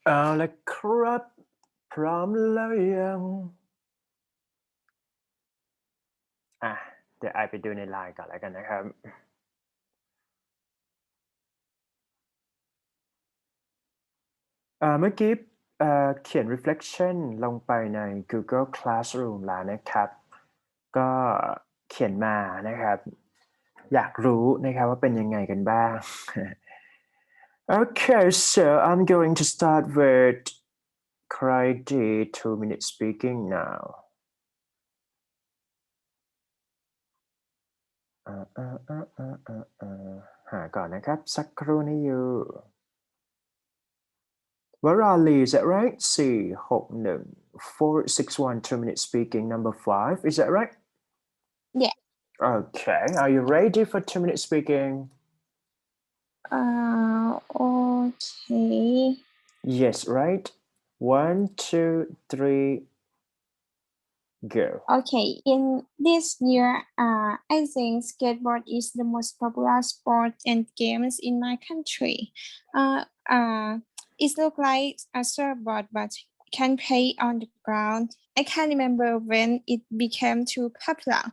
เอาละครับพร้อมแล้วยังอ่ะเดี๋ยวไอไปดูในไลน์ก่อนแล้วกันนะครับเมื่อกี้เขียน reflection ลงไปใน Google Classroom แล้วนะครับก็เขียนมานะครับอยากรู้นะครับว่าเป็นยังไงกันบ้าง Okay, so I'm going to start with Friday 2 minute speaking now. หาก่อนนะครับสักครู่นี้อยู่ Varali, is that right? C, 61461 2 minute speaking number 5. Is that right? Yeah. Okay. Are you ready for 2 minute speaking? Okay. Yes, right. 1, 2, 3, go. Okay. In this year, I think skateboard is the most popular sport and games in my country. It looks like a surfboard, but can play on the ground. I can't remember when it became too popular.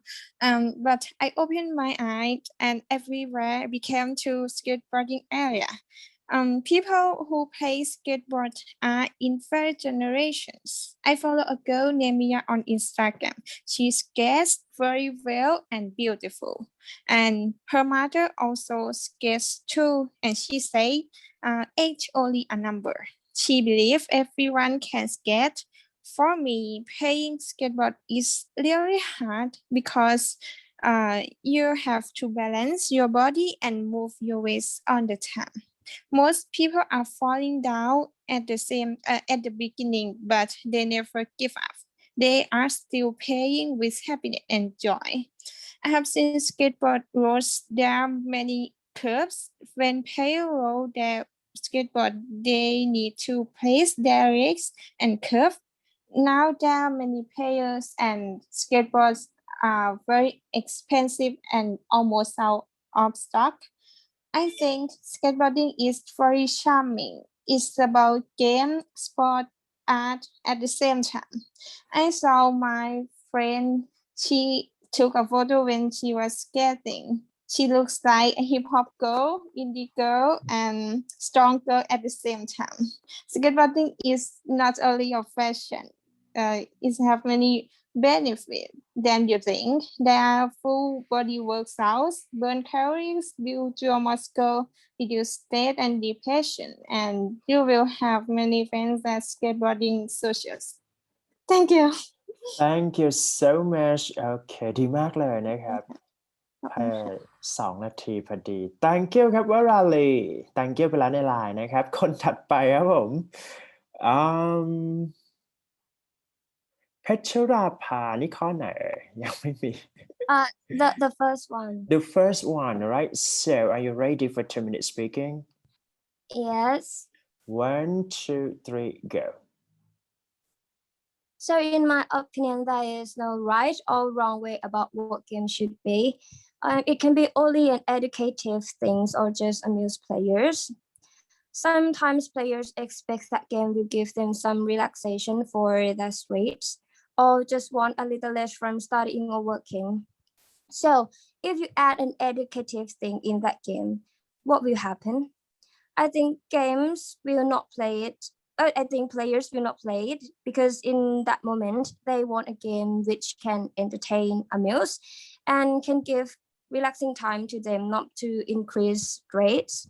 But I opened my eyes and everywhere became to skateboarding area. People who play skateboard are in third generations. I follow a girl named Mia on Instagram. She skates very well and beautiful. And her mother also skates too. And she say, age only a number. She believes everyone can skate. For me, playing skateboard is really hard because you have to balance your body and move your waist all the time. Most people are falling down at the beginning, but they never give up. They are still playing with happiness and joy. I have seen skateboard roads. There are many curves. When players roll their skateboard, they need to place their legs and curve. Now there are many players and skateboards are very expensive and almost out of stock. I think skateboarding is very charming. It's about game, sport, art at the same time. I saw my friend, she took a photo when she was skating. She looks like a hip hop girl, indie girl, and strong girl at the same time. Skateboarding is not only a fashion, it have many benefits than you think. There are full body workouts, burn calories, build your muscle, reduce stress and depression, and you will have many friends at skateboarding socials. Thank you. Thank you so much. Okay ดีมากเลยนะครับ2 นาทีพอดี Thank you ครับวราลี Thank you ไปแล้วในไลน์นะครับ คนถัดไปครับผมอืมเพชรราภานี่ข้อไหนยังไม่มี The first one. The first one, right? So, are you ready for 2 minute speaking? Yes. 1, 2, 3, go. So in my opinion, there is no right or wrong way about what game should be. It can be only an educative things or just amuse players. Sometimes players expect that game will give them some relaxation for their stress or just want a little less from studying or working. So if you add an educative thing in that game, what will happen? I think games will not play it. I think players will not play it because in that moment they want a game which can entertain, amuse, and can give relaxing time to them, not to increase stress.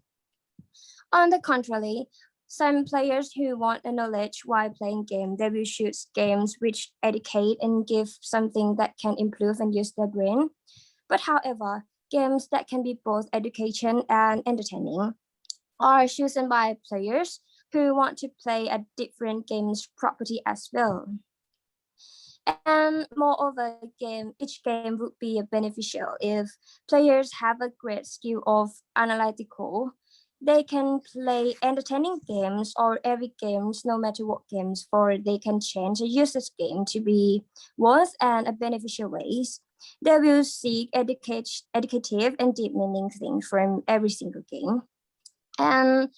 On the contrary, some players who want the knowledge while playing game, they will choose games which educate and give something that can improve and use their brain. But however, games that can be both education and entertaining are chosen by players who want to play a different game's property as well. And moreover, each game would be beneficial if players have a great skill of analytical. They can play entertaining games or every games, no matter what games, for they can change a user's game to be worth and a beneficial ways. They will seek educative and deep meaning things from every single game. And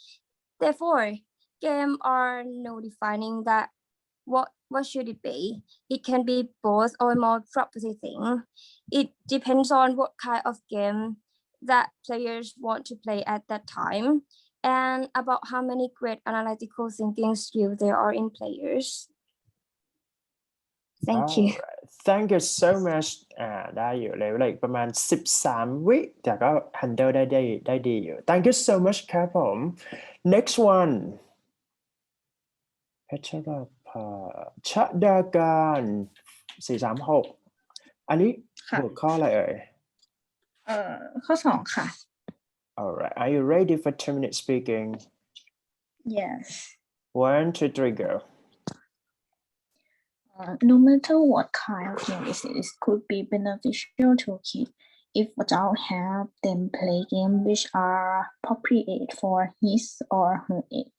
therefore, game are no defining that what should it be. It can be both or more property thing. It depends on what kind of game that players want to play at that time and about how many great analytical thinking skills there are in players. Thank you. Alright. Thank you so much ได้อยู่เลยเวลาอีกประมาณ 13 วิแต่ก็ handle ได้ดีอยู่ Thank you so much ครับผม next one เพชรราภาชดาการ436 อันนี้ ค่ะ หัวข้ออะไรเอ่ย ข้อ2ค่ะ Alright are you ready for 2-minute speaking yes 1 2 3 go no matter what kind of game it is, could be beneficial to kids if adults help them play games which are appropriate for his or her age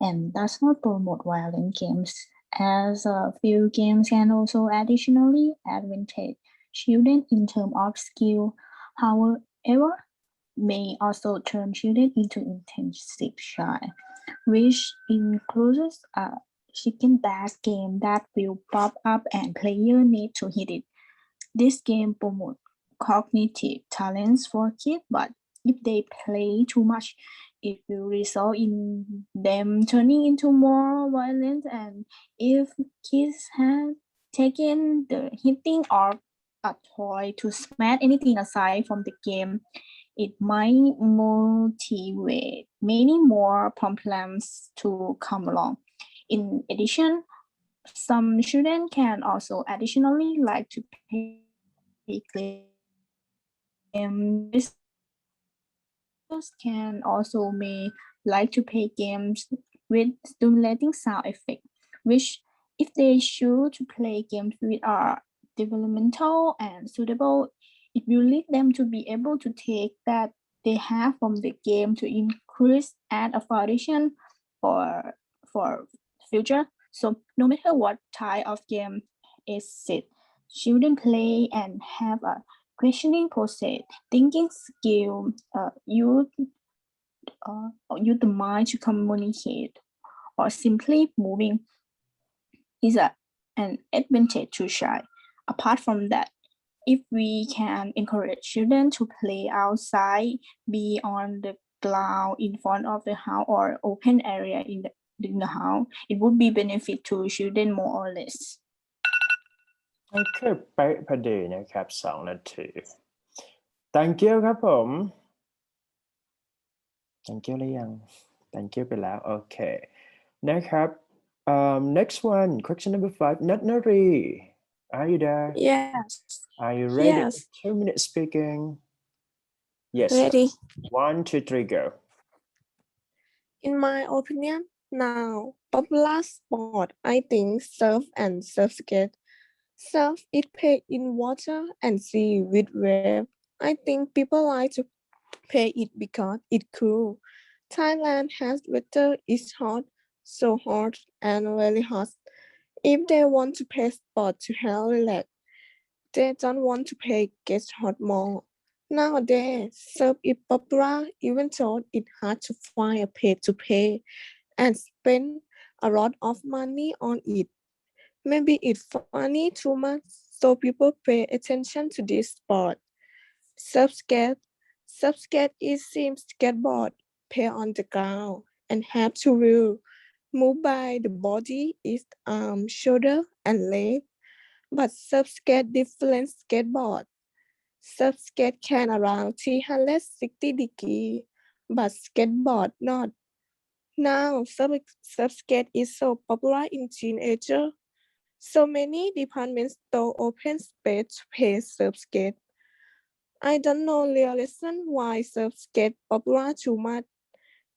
and does not promote violent games, as a few games can also additionally advantage children in terms of skill. However, may also turn children into intensive shy, which includes a chicken bass game that will pop up and players need to hit it. This game promotes cognitive talents for kids, but if they play too much, it will result in them turning into more violent. And if kids have taken the hitting of a toy to smash anything aside from the game, it might motivate many more problems to come along. In addition, some children can also additionally like to play games. Can also may like to play games with stimulating sound effect, which if they choose to play games which are developmental and suitable, it will lead them to be able to take that they have from the game to increase and a foundation for future. So no matter what type of game is it, children play and have a questioning process, thinking skill, use the mind to communicate, or simply moving is an advantage to shy. Apart from that, if we can encourage children to play outside, be on the ground in front of the house or open area in the house, it would be benefit to children more or less. โอเคเป๊ะพอดีนะครับ2 นาที Thank you ครับผม Thank you หรือยัง Thank you ไปแล้วโอเคนะครับ next one question number 5 Natnari are you there Yes, are you ready Yes. for 2-minute speaking yes ready. 1 2 3 go In my opinion, now popular sport, I think surf and surf skate. Surf is played in water and sea with wave. I think people like to play it because it's cool. Thailand has weather is hot, so hot and very hot. If they want to play sport to help relax, they don't want to play get hot more. Nowadays, surf is popular even though it's hard to find a place to play and spend a lot of money on it. Maybe it's funny too much, so people pay attention to this sport. Surf skate is same skateboard, play on the ground and have two wheels. Move by the body is arm, shoulder, and leg. But surf skate different skateboard. Surf skate can around 360 degrees, but skateboard not. Now surf skate is so popular in teenager. So many department store open space to play surf skate. I don't know real reason why surf skate popular too much.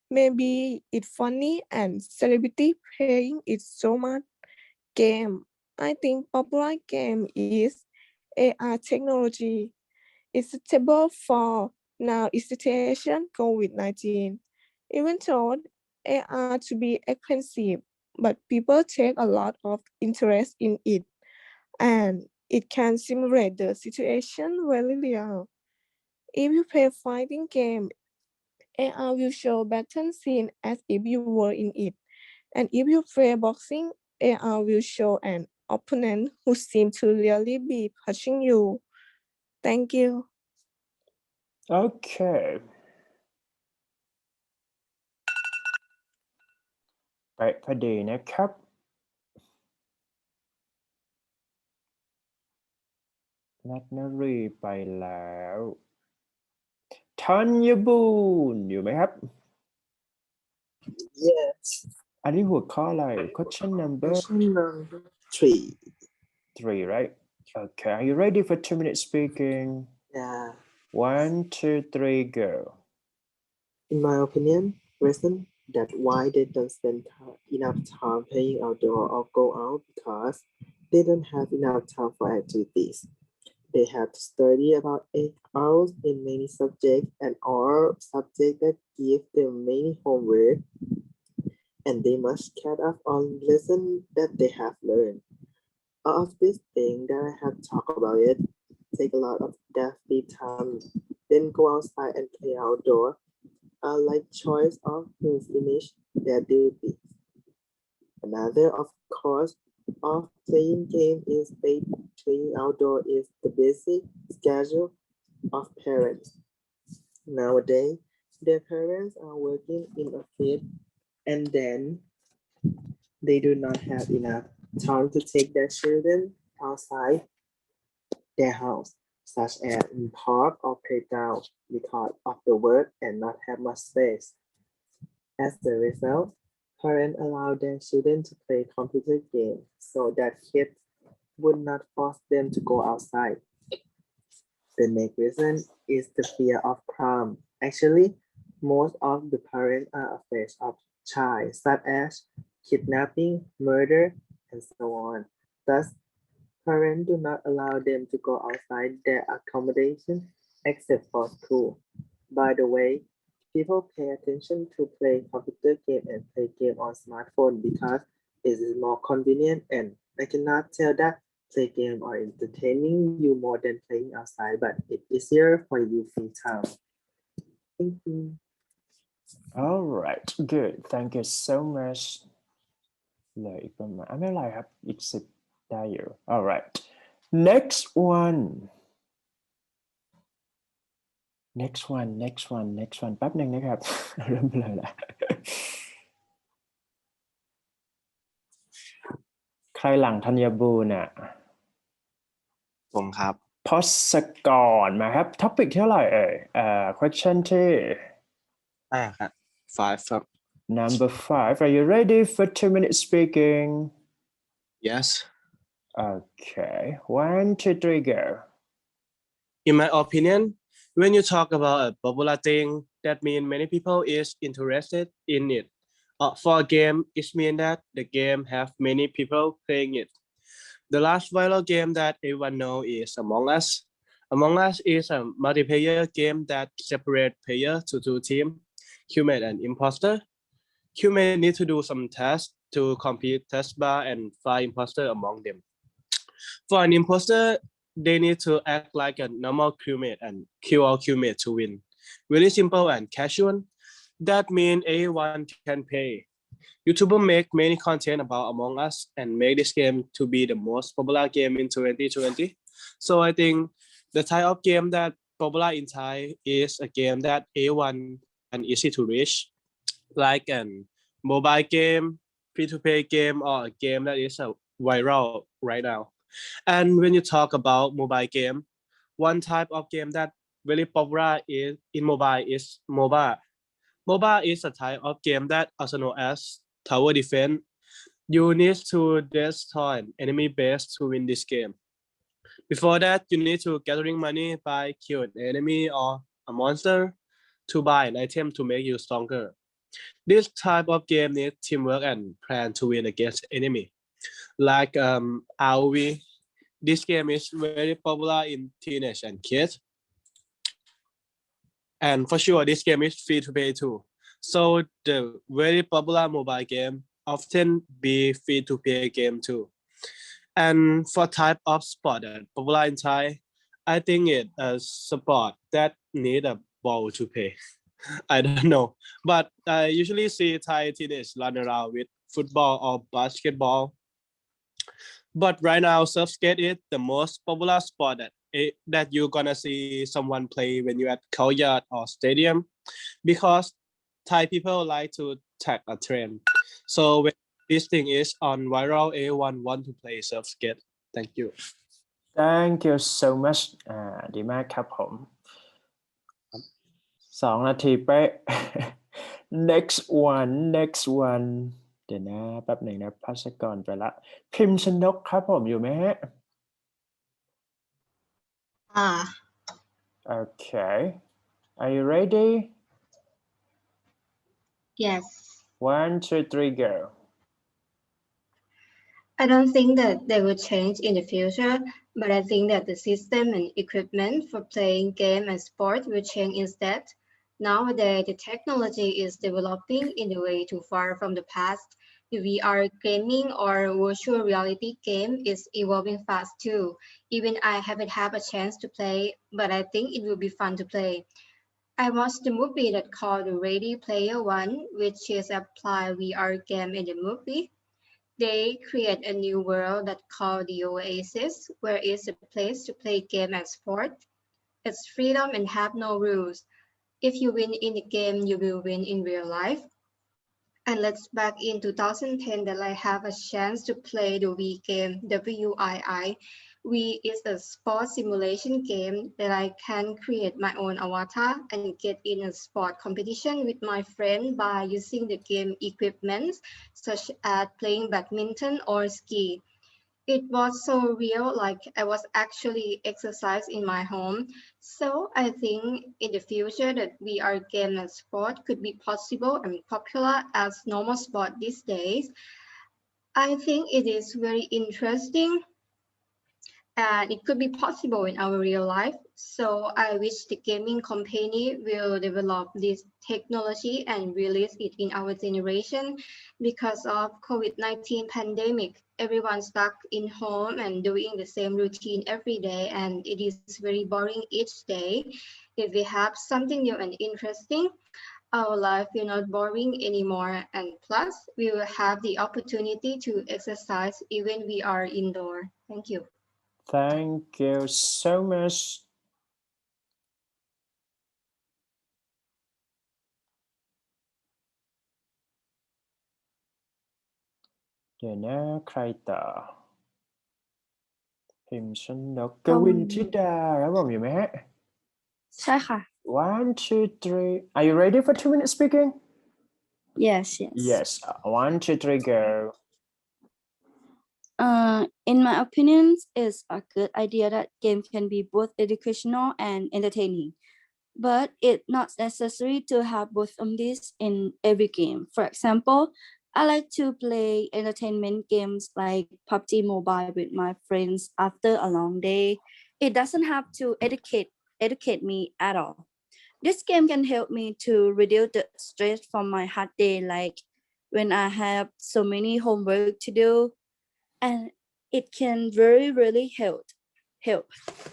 Maybe it's funny and celebrity playing it so much. Game. I think popular game is AR technology. It's suitable for now is situation COVID-19. Even though AR to be expensive, but people take a lot of interest in it, and it can simulate the situation very real. If you play fighting game, AR will show battle scene as if you were in it. And if you play boxing, AR will show an opponent who seems to really be pushing you. Thank you. Okay. ไปพอดีนะครับ นัทนรีไปแล้วธัญบูรณ์อยู่ไหมครับ Yes. อันนี้หัวข้ออะไร question number Question number 3. 3 right okay are you ready for 2-minute speaking Yeah. 1 2 3 go In my opinion, reason that why they don't spend enough time playing outdoor or go out because they don't have enough time for activities. They have to study about 8 hours in many subjects and all subjects that give them many homework, and they must catch up on lessons that they have learned. All of this thing that I have talked about it take a lot of their free time, then go outside and play outdoor. Like choice of who finish their duty. Another, of course, of playing game is playing outdoor is the basic schedule of parents. Nowadays, their parents are working in a field and then they do not have enough time to take their children outside their house, such as in park or playground, because of the work and not have much space. As a result, parents allow their children to play computer games so that kids would not force them to go outside. The next reason is the fear of crime. Actually, most of the parents are afraid of child, such as kidnapping, murder, and so on. Thus, parents do not allow them to go outside their accommodation except for school. By the way, people pay attention to play computer game and play game on smartphone because it is more convenient, and I cannot tell that play game are entertaining you more than playing outside, but it's easier for you free time. Thank you. all right good thank you so much เหลืออีกประมาณไม่เป็นไรครับอีก10ได้อยู่ all right next one next one แป๊บหนึ่งนะครับ เริ่มเลยละ ใครหลังธัญบูรณ์อ่ะ ผมครับ พศกรมาครับ topic เท่าไหร่เอ่ยquestion ที่ ครับ 5 ครับ number 5 are you ready for 2-minute speaking Yes okay 1 2 3 go In my opinion, when you talk about a popular thing, that means many people is interested in it. For a game, it means that the game have many people playing it. The last viral game that everyone know is Among Us. Among Us is a multiplayer game that separate players to two teams, human and imposter. Human need to do some tasks to complete task bar and find imposter among them. For an imposter, they need to act like a normal crewmate and kill all crewmates to win. Really simple and casual. That means everyone can play. YouTubers make many content about Among Us and make this game to be the most popular game in 2020. So I think the type of game that popular in Thai is a game that everyone and easy to reach, like an mobile game, free-to-play game, or a game that is viral right now. And when you talk about mobile game, one type of game that very popular is in mobile is MOBA. MOBA is a type of game that also known as tower defense. You need to destroy an enemy base to win this game. Before that, you need to gathering money by kill an enemy or a monster to buy an item to make you stronger. This type of game needs teamwork and plan to win against enemy. Like ROV, this game is very popular in teenage and kids. And for sure, this game is free to play too. So the very popular mobile game often be free to play game too. And for type of sport that popular in Thai, I think it a sport that need a ball to play. I don't know, but I usually see Thai teenagers run around with football or basketball. But right now, surf skate is the most popular sport that you're gonna see someone play when you're at courtyard or stadium, because Thai people like to tag a trend. So when this thing is on viral, everyone want to play surf skate. Thank you. Thank you so much ดีมากครับผม 2 นาทีเป๊ะ next one เดี๋ยวนะแป๊บหนึ่งนะพัสกรไปละ พิมพ์ชนกครับผมอยู่ไหมฮะ Okay are you ready Yes. 1 2 3 go I don't think that they will change in the future, but I think that the system and equipment for playing game and sport will change instead. Nowadays, the technology is developing in a way too far from the past. The VR gaming or virtual reality game is evolving fast too. Even I haven't had a chance to play, but I think it will be fun to play. I watched the movie that called Ready Player One, which is a applied VR game in the movie. They create a new world that called the Oasis, where it's a place to play game and sport. It's freedom and have no rules. If you win in the game, you will win in real life. And let's back in 2010 that I have a chance to play the Wii game, WII. Wii is a sports simulation game that I can create my own avatar and get in a sport competition with my friend by using the game equipment, such as playing badminton or ski. It was so real, like I was actually exercise in my home. So I think in the future that VR game and sport could be possible and popular as normal sport these days. I think it is very interesting and it could be possible in our real life. So I wish the gaming company will develop this technology and release it in our generation. Because of COVID-19 pandemic, everyone stuck in home and doing the same routine every day, and it is very boring each day. If we have something new and interesting, our life will not boring anymore, and plus we will have the opportunity to exercise even we are indoor. Thank you. Thank you so much เดี๋ยวนะใครต่อ พิมพ์ชนกกวินทิดาครับผมอยู่ไหมฮะ ใช่ค่ะ 1 2 3 are you ready for 2 minute speaking yes yes 1 2 3 go in my opinion it's a good idea that game can be both educational and entertaining but it's not necessary to have both of these in every game. For example, I like to play entertainment games like PUBG Mobile with my friends after a long day. It doesn't have to educate me at all. This game can help me to reduce the stress from my hard day, like when I have so many homework to do, and it can really help.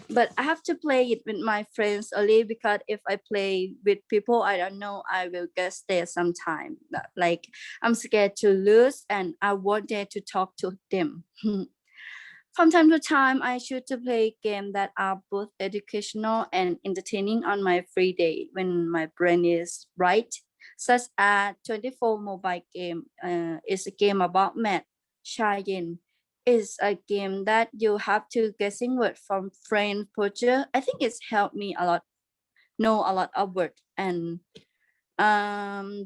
But I have to play it with my friends only, because if I play with people I don't know, I will get scared sometime. Like I'm scared to lose and I won't dare to talk to them. From time to time, I choose to play games that are both educational and entertaining on my free day when my brain is right, such as 24 mobile game. It's a game about math. Shayin is a game that you have to guessing word from friend poacher. I think it's helped me a lot, know a lot of word. And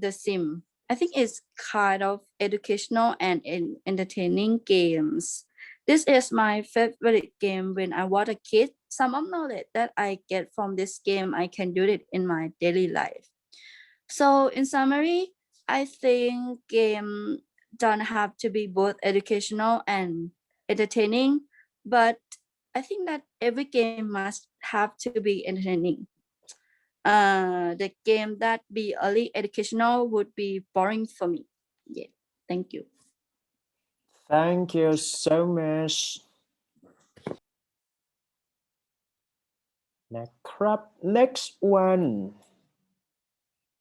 the sim, I think it's kind of educational and entertaining games. This is my favorite game when I was a kid. Some of knowledge that I get from this game, I can do it in my daily life. So in summary, I think game don't have to be both educational and entertaining, but I think that every game must have to be entertaining. The game that be only educational would be boring for me. Yeah, thank you. Thank you so much นะครับ next one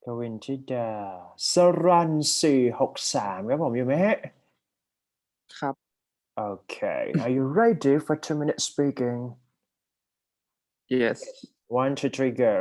กวินธิดาสรัน463ครับผมอยู่ไหมฮะ ครับ Okay, are you ready for 2-minute speaking? yes One, two, three, go.